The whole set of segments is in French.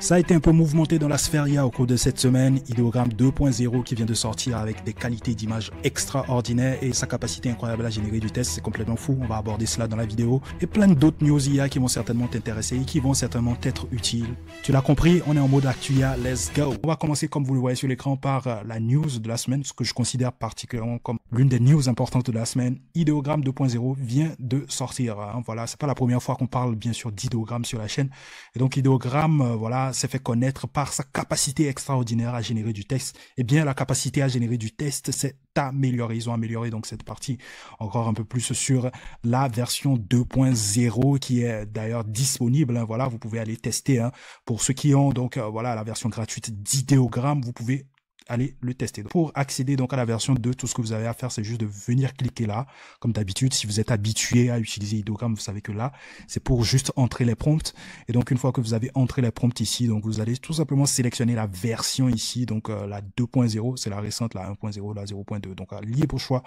Ça a été un peu mouvementé dans la sphère IA au cours de cette semaine. Ideogram 2.0 qui vient de sortir avec des qualités d'image extraordinaires et sa capacité incroyable à générer du texte, c'est complètement fou. On va aborder cela dans la vidéo. Et plein d'autres news IA qui vont certainement t'intéresser et qui vont certainement t'être utiles. Tu l'as compris, on est en mode Actu IA, let's go. On va commencer comme vous le voyez sur l'écran par la news de la semaine, ce que je considère particulièrement comme l'une des news importantes de la semaine. Ideogram 2.0 vient de sortir. Voilà, c'est pas la première fois qu'on parle bien sûr d'Ideogram sur la chaîne. Et donc Ideogram, voilà, s'est fait connaître par sa capacité extraordinaire à générer du texte. Eh bien, la capacité à générer du texte s'est améliorée. Ils ont amélioré donc cette partie encore un peu plus sur la version 2.0 qui est d'ailleurs disponible. Voilà, vous pouvez aller tester. Pour ceux qui ont donc voilà la version gratuite d'Ideogram, vous pouvez aller le tester. Pour accéder donc à la version 2, tout ce que vous avez à faire, c'est juste de venir cliquer là. Comme d'habitude, si vous êtes habitué à utiliser Ideogram, vous savez que là, c'est pour juste entrer les prompts. Et donc, une fois que vous avez entré les prompts ici, donc vous allez tout simplement sélectionner la version ici. Donc, la 2.0, c'est la récente, la 1.0, la 0.2. Donc, libre choix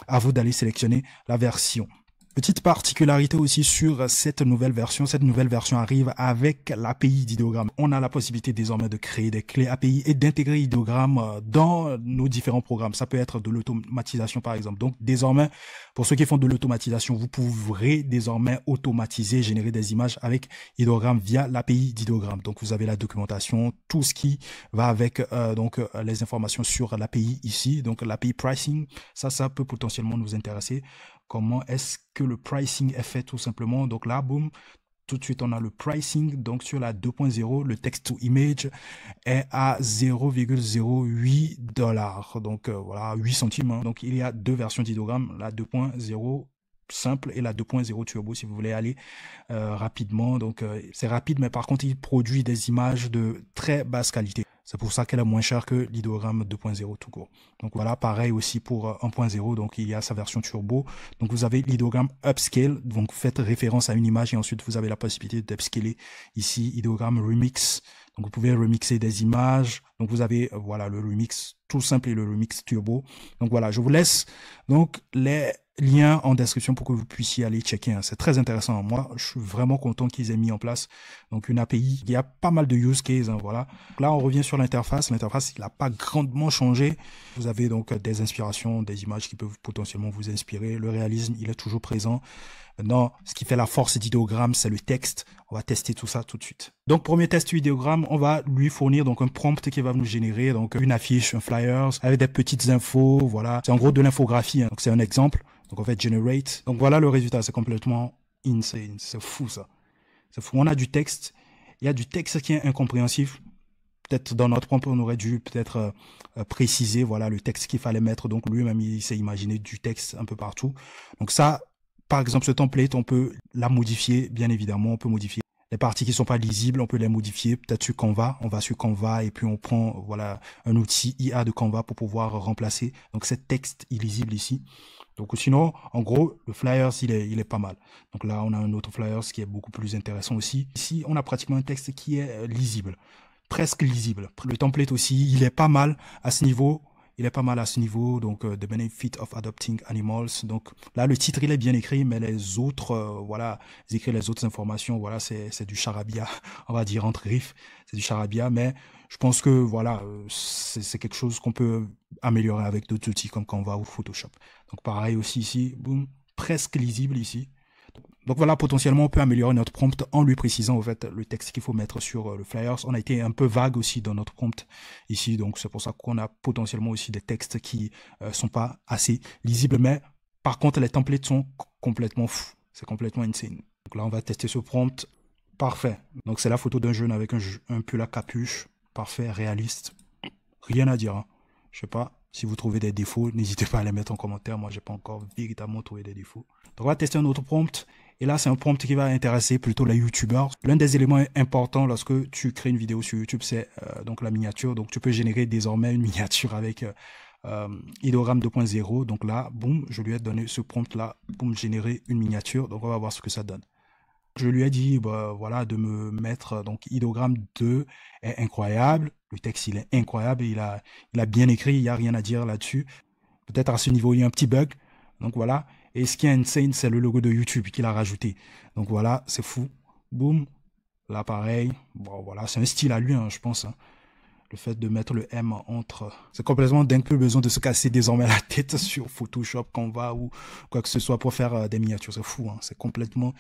à vous d'aller sélectionner la version. Petite particularité aussi sur cette nouvelle version arrive avec l'API d'Ideogram. On a la possibilité désormais de créer des clés API et d'intégrer Ideogram dans nos différents programmes. Ça peut être de l'automatisation par exemple. Donc désormais, pour ceux qui font de l'automatisation, vous pourrez désormais automatiser, générer des images avec Ideogram via l'API d'Ideogram. Donc vous avez la documentation, tout ce qui va avec donc les informations sur l'API ici. Donc l'API pricing, ça peut potentiellement nous intéresser. Comment est-ce que le pricing est fait tout simplement? Donc là, boum, tout de suite, on a le pricing. Donc sur la 2.0, le text to image est à 0,08 $. Donc voilà, 8 centimes. Donc il y a deux versions d'Ideogram, la 2.0 simple et la 2.0 turbo si vous voulez aller rapidement. Donc c'est rapide, mais par contre, il produit des images de très basse qualité. C'est pour ça qu'elle est moins chère que l'Ideogram 2.0 tout court. Donc voilà, pareil aussi pour 1.0, donc il y a sa version turbo. Donc vous avez l'Ideogram Upscale, donc faites référence à une image et ensuite vous avez la possibilité d'upscaler ici, Ideogram Remix. Donc vous pouvez remixer des images. Donc vous avez voilà le remix tout simple et le remix turbo. Donc voilà, je vous laisse donc les liens en description pour que vous puissiez aller checker. C'est très intéressant. Moi, je suis vraiment content qu'ils aient mis en place donc une API. Il y a pas mal de use cases. Voilà. Donc là, on revient sur l'interface. L'interface, il n'a pas grandement changé. Vous avez donc des inspirations, des images qui peuvent potentiellement vous inspirer. Le réalisme, il est toujours présent. Maintenant, ce qui fait la force d'Ideogram, c'est le texte. On va tester tout ça tout de suite. Donc, premier test d'Ideogram, on va lui fournir donc un prompt qui va nous générer donc une affiche, un flyers avec des petites infos. Voilà, c'est en gros de l'infographie. Donc, c'est un exemple. Donc, on fait generate. Donc, voilà le résultat. C'est complètement insane. C'est fou, ça. C'est fou. On a du texte. Il y a du texte qui est incompréhensif. Peut-être dans notre prompt, on aurait dû peut-être préciser voilà le texte qu'il fallait mettre. Donc, lui-même, il s'est imaginé du texte un peu partout. Donc, ça, par exemple, ce template, on peut la modifier, bien évidemment. On peut modifier les parties qui sont pas lisibles, on peut les modifier. Peut-être sur Canva, on va sur Canva et puis on prend voilà un outil IA de Canva pour pouvoir remplacer donc cet texte illisible ici. Donc sinon, en gros, le flyers, il est pas mal. Donc là, on a un autre flyers qui est beaucoup plus intéressant aussi. Ici, on a pratiquement un texte qui est lisible, presque lisible. Le template aussi, il est pas mal à ce niveau. Il est pas mal à ce niveau, donc The Benefit of Adopting Animals. Donc là, le titre, il est bien écrit, mais les autres, voilà, les autres informations, voilà, c'est du charabia, on va dire entre griffes, c'est du charabia, mais je pense que voilà, c'est quelque chose qu'on peut améliorer avec d'autres outils comme Canva ou Photoshop. Donc pareil aussi ici, boum, presque lisible ici. Donc voilà, potentiellement, on peut améliorer notre prompt en lui précisant au fait le texte qu'il faut mettre sur le flyers. On a été un peu vague aussi dans notre prompt ici, donc c'est pour ça qu'on a potentiellement aussi des textes qui sont pas assez lisibles. Mais par contre, les templates sont complètement fous. C'est complètement insane. Donc là, on va tester ce prompt. Parfait. Donc c'est la photo d'un jeune avec un pull à capuche. Parfait, réaliste. Rien à dire. Je sais pas. Si vous trouvez des défauts, n'hésitez pas à les mettre en commentaire. Moi, j'ai pas encore véritablement trouvé des défauts. Donc, on va tester un autre prompt. Et là, c'est un prompt qui va intéresser plutôt les youtubeurs. L'un des éléments importants lorsque tu crées une vidéo sur YouTube, c'est donc la miniature. Donc, tu peux générer désormais une miniature avec Ideogram 2.0. Donc là, boum, je lui ai donné ce prompt-là, boum, générer une miniature. Donc, on va voir ce que ça donne. Je lui ai dit bah, voilà, de me mettre, donc Ideogram 2 est incroyable, le texte il est incroyable, il a bien écrit, il n'y a rien à dire là-dessus. Peut-être à ce niveau il y a un petit bug, donc voilà. Et ce qui est insane, c'est le logo de YouTube qu'il a rajouté. Donc voilà, c'est fou. Boum, Là, pareil. Bon, voilà, c'est un style à lui, hein, je pense. Hein. Le fait de mettre le M entre... C'est complètement dingue, plus besoin de se casser désormais la tête sur Photoshop, Canva ou quoi que ce soit pour faire des miniatures. C'est fou, hein. C'est complètement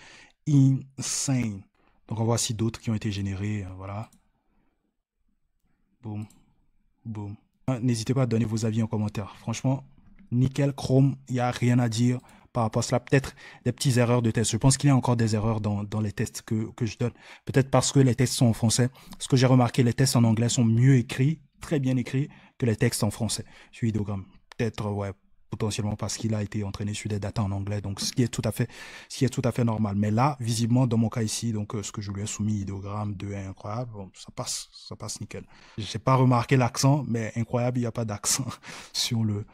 insane. Donc on voit aussi d'autres qui ont été générés. Voilà. Boum. Boum. N'hésitez pas à donner vos avis en commentaire. Franchement, nickel, Chrome, il n'y a rien à dire par rapport à cela. Peut-être des petites erreurs de test. Je pense qu'il y a encore des erreurs dans les tests que je donne. Peut-être parce que les tests sont en français. Ce que j'ai remarqué, les tests en anglais sont mieux écrits, très bien écrits, que les textes en français sur Ideogram. Peut-être, ouais, potentiellement parce qu'il a été entraîné sur des datas en anglais, donc ce qui est tout à fait normal. Mais là, visiblement, dans mon cas ici, donc ce que je lui ai soumis, Ideogram 2 est incroyable, bon, ça passe nickel. J'ai pas remarqué l'accent, mais incroyable, il n'y a pas d'accent sur le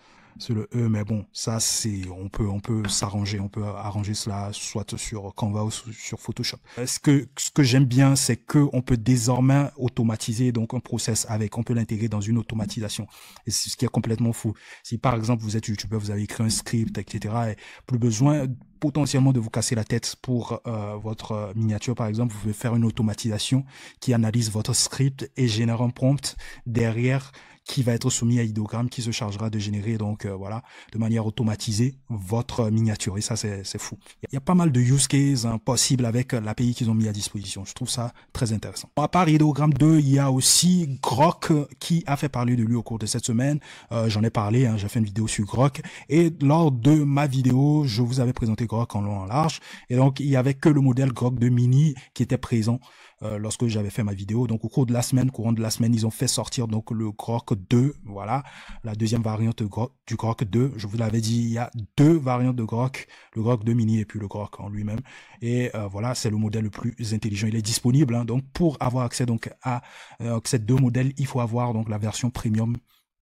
E, mais bon, ça c'est, on peut s'arranger, on peut arranger cela soit sur Canva ou sur Photoshop. Ce que j'aime bien, c'est que on peut désormais automatiser donc un process on peut l'intégrer dans une automatisation. Et c'est ce qui est complètement fou. Si par exemple vous êtes youtubeur, vous avez écrit un script, etc., et plus besoin potentiellement de vous casser la tête pour votre miniature, par exemple, vous pouvez faire une automatisation qui analyse votre script et génère un prompt derrière qui va être soumis à Ideogram, qui se chargera de générer donc voilà, de manière automatisée votre miniature. Et ça, c'est fou. Il y a pas mal de use cases possibles avec l'API qu'ils ont mis à disposition. Je trouve ça très intéressant. À part Ideogram 2, il y a aussi Grok qui a fait parler de lui au cours de cette semaine. J'en ai parlé, hein, j'ai fait une vidéo sur Grok. Et lors de ma vidéo, je vous avais présenté Grok en long en large. Et donc, il y avait que le modèle Grok 2 Mini qui était présent lorsque j'avais fait ma vidéo. Donc au cours de la semaine, ils ont fait sortir donc le Grok 2, voilà, la deuxième variante du Grok 2. Je vous l'avais dit, il y a deux variantes de Grok, le Grok 2 Mini et puis le Grok en lui-même. Et voilà, c'est le modèle le plus intelligent. Il est disponible, hein, donc pour avoir accès donc à ces deux modèles, il faut avoir donc la version premium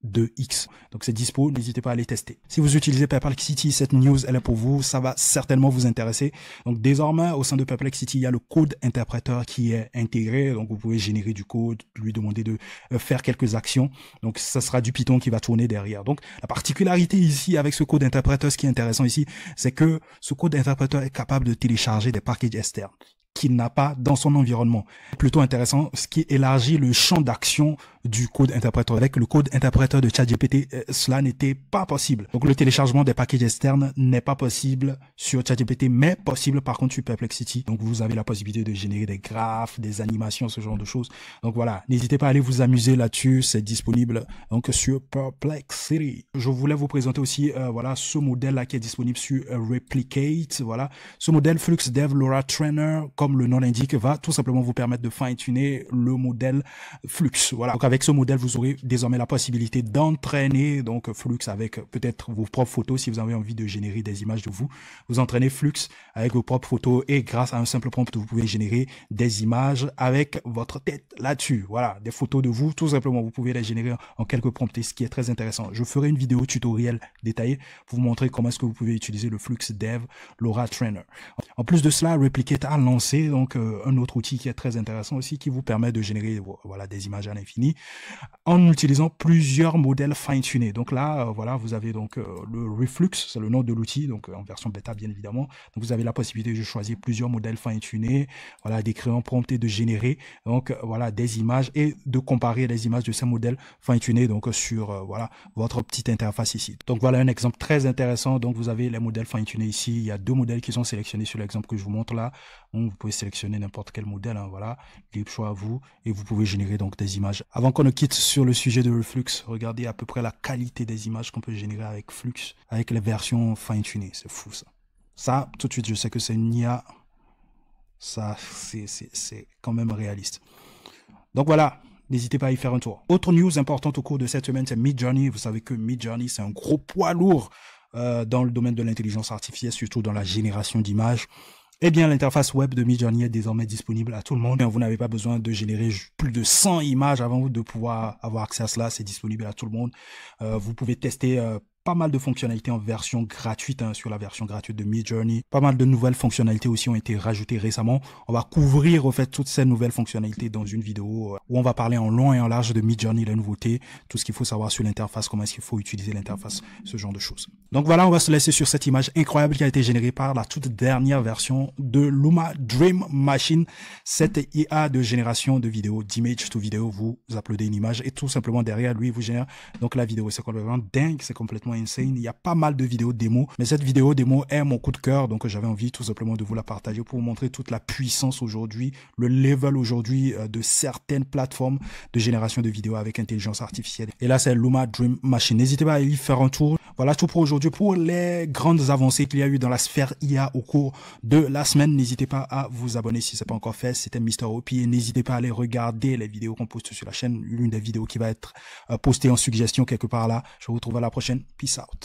de X. Donc c'est dispo, n'hésitez pas à les tester. Si vous utilisez Perplexity, cette news elle est pour vous, ça va certainement vous intéresser. Donc désormais au sein de Perplexity, il y a le code interpréteur qui est intégré, donc vous pouvez générer du code, lui demander de faire quelques actions. Donc ça sera du Python qui va tourner derrière. Donc la particularité ici avec ce code interpréteur, ce qui est intéressant ici, c'est que ce code interpréteur est capable de télécharger des packages externes qu'il n'a pas dans son environnement. Plutôt intéressant, ce qui élargit le champ d'action du code interpréteur. Avec le code interpréteur de ChatGPT, cela n'était pas possible. Donc le téléchargement des packages externes n'est pas possible sur ChatGPT, mais possible par contre sur Perplexity. Donc vous avez la possibilité de générer des graphes, des animations, ce genre de choses. Donc voilà, n'hésitez pas à aller vous amuser là-dessus, c'est disponible donc sur Perplexity. Je voulais vous présenter aussi voilà ce modèle là qui est disponible sur Replicate. Voilà, ce modèle FluxDev LoRa Trainer, comme le nom l'indique, va tout simplement vous permettre de fine-tuner le modèle Flux. Voilà. Donc avec ce modèle, vous aurez désormais la possibilité d'entraîner donc Flux avec peut-être vos propres photos. Si vous avez envie de générer des images de vous, vous entraînez Flux avec vos propres photos et grâce à un simple prompt, vous pouvez générer des images avec votre tête là-dessus. Voilà, des photos de vous, tout simplement. Vous pouvez les générer en quelques prompts, ce qui est très intéressant. Je ferai une vidéo tutoriel détaillée pour vous montrer comment est-ce que vous pouvez utiliser le FluxDev LoRa Trainer. En plus de cela, Replicate a lancé donc un autre outil qui est très intéressant aussi, qui vous permet de générer voilà des images à l'infini en utilisant plusieurs modèles fine-tunés. Donc là voilà, vous avez donc le Reflux, c'est le nom de l'outil, donc en version bêta bien évidemment. Donc vous avez la possibilité de choisir plusieurs modèles fine-tunés, voilà, d'écrire un prompt et de générer donc voilà des images et de comparer les images de ces modèles fine-tunés donc sur voilà votre petite interface ici. Donc voilà un exemple très intéressant. Donc vous avez les modèles fine-tunés ici, il y a deux modèles qui sont sélectionnés sur l'exemple que je vous montre là. Donc, vous pouvez sélectionner n'importe quel modèle, hein, voilà, libre choix à vous, et vous pouvez générer donc des images. Avant qu'on ne quitte sur le sujet de Reflux, regardez à peu près la qualité des images qu'on peut générer avec Flux, avec les versions fine-tunées, c'est fou ça. Ça, tout de suite, je sais que c'est une IA, ça, c'est quand même réaliste. Donc voilà, n'hésitez pas à y faire un tour. Autre news importante au cours de cette semaine, c'est Midjourney. Vous savez que Midjourney, c'est un gros poids lourd dans le domaine de l'intelligence artificielle, surtout dans la génération d'images. Eh bien, l'interface web de Midjourney est désormais disponible à tout le monde. Vous n'avez pas besoin de générer plus de 100 images avant de pouvoir avoir accès à cela. C'est disponible à tout le monde. Vous pouvez tester pas mal de fonctionnalités en version gratuite, hein, sur la version gratuite de Midjourney. Pas mal de nouvelles fonctionnalités aussi ont été rajoutées récemment. On va couvrir, au fait, toutes ces nouvelles fonctionnalités dans une vidéo où on va parler en long et en large de Midjourney, les nouveautés, tout ce qu'il faut savoir sur l'interface, comment est-ce qu'il faut utiliser l'interface, ce genre de choses. Donc voilà, on va se laisser sur cette image incroyable qui a été générée par la toute dernière version de Luma Dream Machine, cette IA de génération de vidéos, d'image to vidéo. Vous uploadez une image et tout simplement derrière lui, vous génère donc la vidéo. C'est complètement dingue, c'est complètement insane. Il y a pas mal de vidéos démo, mais cette vidéo démo est mon coup de cœur, donc j'avais envie tout simplement de vous la partager pour vous montrer toute la puissance aujourd'hui, le level aujourd'hui de certaines plateformes de génération de vidéos avec intelligence artificielle. Et là, c'est Luma Dream Machine. N'hésitez pas à y faire un tour. Voilà tout pour aujourd'hui. Pour les grandes avancées qu'il y a eu dans la sphère IA au cours de la semaine, n'hésitez pas à vous abonner si ce n'est pas encore fait. C'était Mr. Opie et n'hésitez pas à aller regarder les vidéos qu'on poste sur la chaîne. L'une des vidéos qui va être postée en suggestion quelque part là. Je vous retrouve à la prochaine. Peace out.